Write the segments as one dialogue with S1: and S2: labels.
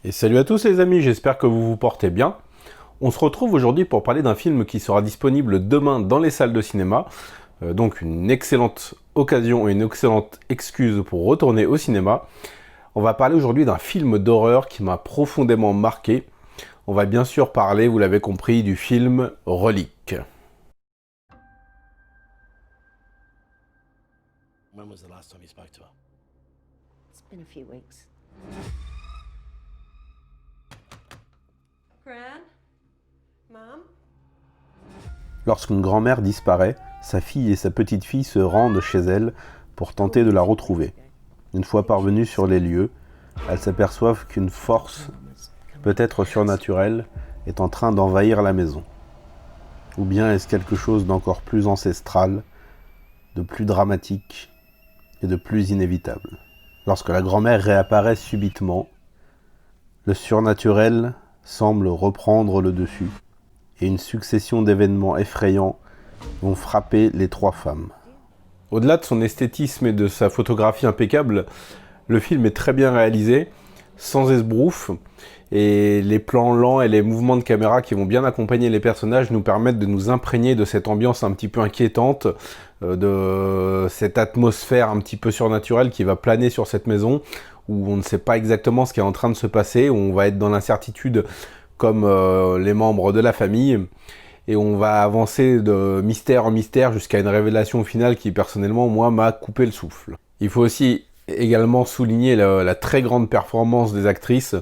S1: Et salut à tous les amis, j'espère que vous vous portez bien. On se retrouve aujourd'hui pour parler d'un film qui sera disponible demain dans les salles de cinéma. Donc une excellente occasion et une excellente excuse pour retourner au cinéma. On va parler aujourd'hui d'un film d'horreur qui m'a profondément marqué. On va bien sûr parler, vous l'avez compris, du film Relique.
S2: When was the last time you spoke to her?
S3: It's been a few weeks.
S4: Gran? Mom?
S1: Lorsqu'une grand-mère disparaît, sa fille et sa petite-fille se rendent chez elle pour tenter de la retrouver. Une fois parvenues sur les lieux, elles s'aperçoivent qu'une force, peut-être surnaturelle, est en train d'envahir la maison. Ou bien est-ce quelque chose d'encore plus ancestral, de plus dramatique et de plus inévitable. Lorsque la grand-mère réapparaît subitement, le surnaturel semble reprendre le dessus, et une succession d'événements effrayants vont frapper les trois femmes. Au-delà de son esthétisme et de sa photographie impeccable, le film est très bien réalisé, sans esbrouf, et les plans lents et les mouvements de caméra qui vont bien accompagner les personnages nous permettent de nous imprégner de cette ambiance un petit peu inquiétante, de cette atmosphère un petit peu surnaturelle qui va planer sur cette maison, où on ne sait pas exactement ce qui est en train de se passer, où on va être dans l'incertitude comme les membres de la famille, et on va avancer de mystère en mystère jusqu'à une révélation finale qui personnellement, moi, m'a coupé le souffle. Il faut aussi également souligner la très grande performance des actrices.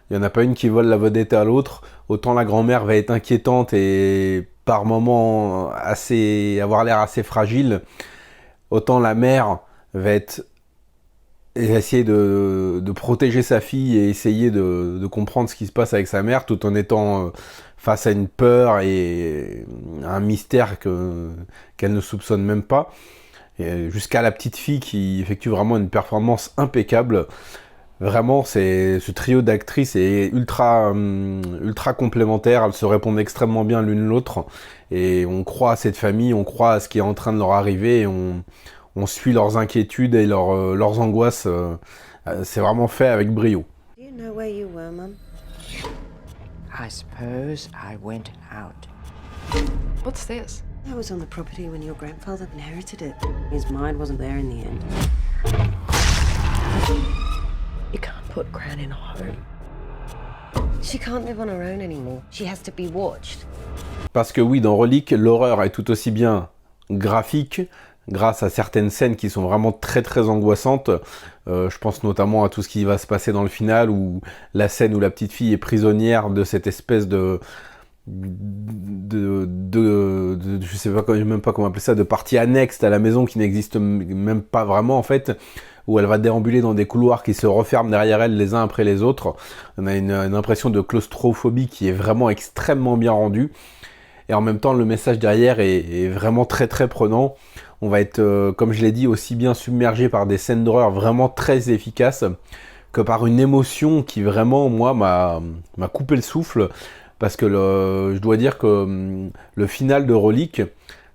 S1: Il n'y en a pas une qui vole la vedette à l'autre. Autant la grand-mère va être inquiétante et par moments avoir l'air assez fragile, autant la mère va essayer de protéger sa fille et essayer de comprendre ce qui se passe avec sa mère tout en étant face à une peur et un mystère qu'elle ne soupçonne même pas. Jusqu'à la petite fille qui effectue vraiment une performance impeccable. Vraiment, ce trio d'actrices est ultra complémentaire. Elles se répondent extrêmement bien l'une l'autre. Et on croit à cette famille, on croit à ce qui est en train de leur arriver. Et on suit leurs inquiétudes et leurs angoisses. C'est vraiment fait avec brio.
S3: Do you know where you were, Mum?
S5: I suppose I went out.
S4: What's this?
S3: I was on the property when your grandfather inherited it. His mind wasn't there in the end.
S4: You can't put Gran in a home.
S3: She can't live on her own anymore. She has to be watched.
S1: Parce que oui, dans Relique, l'horreur est tout aussi bien graphique, grâce à certaines scènes qui sont vraiment très très angoissantes. Je pense notamment à tout ce qui va se passer dans le final, où la scène où la petite fille est prisonnière de cette espèce je sais pas même pas comment appeler ça, de partie annexe à la maison qui n'existe même pas vraiment en fait, où elle va déambuler dans des couloirs qui se referment derrière elle les uns après les autres. On a une impression de claustrophobie qui est vraiment extrêmement bien rendue, et en même temps le message derrière est vraiment très très prenant. On va être, comme je l'ai dit, aussi bien submergé par des scènes d'horreur vraiment très efficaces que par une émotion qui vraiment, moi, m'a coupé le souffle. Parce que je dois dire que le final de Relique,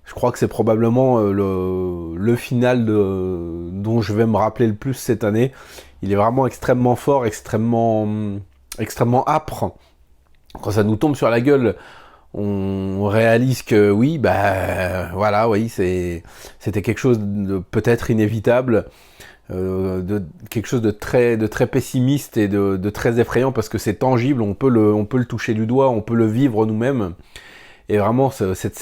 S1: je crois que c'est probablement le final dont je vais me rappeler le plus cette année. Il est vraiment extrêmement fort, extrêmement âpre. Quand ça nous tombe sur la gueule, on réalise que oui, voilà, oui, c'était quelque chose de peut-être inévitable. De quelque chose de très pessimiste et de très effrayant, parce que c'est tangible, on peut le toucher du doigt, on peut le vivre nous-mêmes. Et vraiment, cette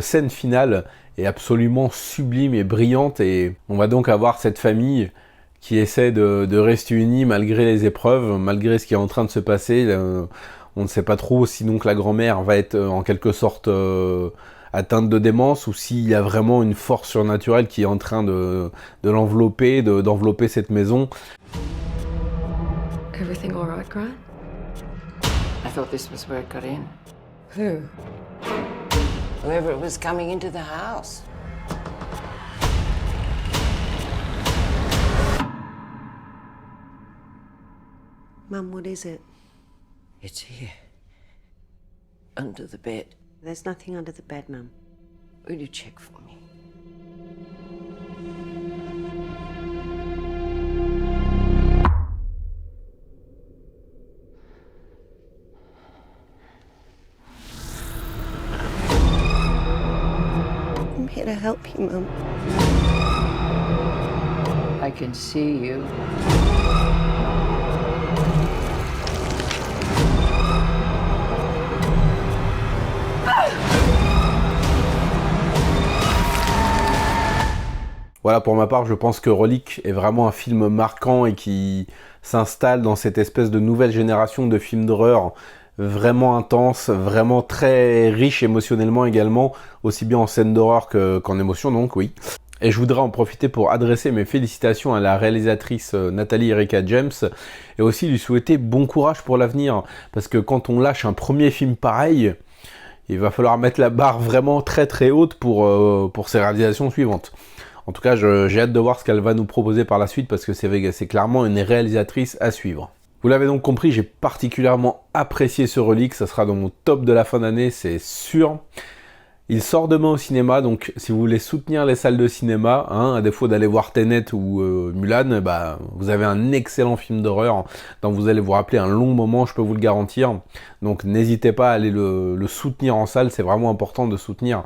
S1: scène finale est absolument sublime et brillante, et on va donc avoir cette famille qui essaie de rester unie malgré les épreuves, malgré ce qui est en train de se passer. On ne sait pas trop si donc la grand-mère va être en quelque sorte atteinte de démence, ou s'il y a vraiment une force surnaturelle qui est en train de l'envelopper, d'envelopper cette maison.
S4: Everything all right, Gran?
S5: I thought this was where it got in.
S3: Who? Whoever it was coming into the house. Mum, what is it?
S5: It's here. Under the bed.
S3: There's nothing under the bed, Mum.
S5: Will you check for me?
S4: here to help you, Mum.
S5: I can see you.
S1: Voilà, pour ma part, je pense que Relic est vraiment un film marquant et qui s'installe dans cette espèce de nouvelle génération de films d'horreur vraiment intense, vraiment très riche émotionnellement également, aussi bien en scène d'horreur qu'en émotion, donc oui. Et je voudrais en profiter pour adresser mes félicitations à la réalisatrice Nathalie Erika James et aussi lui souhaiter bon courage pour l'avenir, parce que quand on lâche un premier film pareil, il va falloir mettre la barre vraiment très très haute pour ses réalisations suivantes. En tout cas, j'ai hâte de voir ce qu'elle va nous proposer par la suite parce que c'est clairement une réalisatrice à suivre. Vous l'avez donc compris, j'ai particulièrement apprécié ce Relic, ça sera dans mon top de la fin d'année, c'est sûr. Il sort demain au cinéma, donc si vous voulez soutenir les salles de cinéma, à défaut d'aller voir Tenet ou Mulan, vous avez un excellent film d'horreur dont vous allez vous rappeler un long moment, je peux vous le garantir. Donc n'hésitez pas à aller le soutenir en salle, c'est vraiment important de soutenir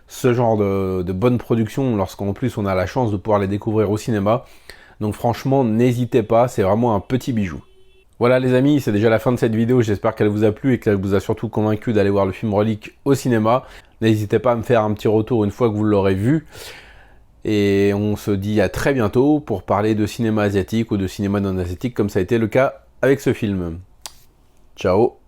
S1: ce genre de bonne production lorsqu'en plus on a la chance de pouvoir les découvrir au cinéma. Donc franchement, n'hésitez pas, c'est vraiment un petit bijou. Voilà les amis, c'est déjà la fin de cette vidéo, j'espère qu'elle vous a plu et qu'elle vous a surtout convaincu d'aller voir le film Relic au cinéma. N'hésitez pas à me faire un petit retour une fois que vous l'aurez vu. Et on se dit à très bientôt pour parler de cinéma asiatique ou de cinéma non asiatique comme ça a été le cas avec ce film. Ciao.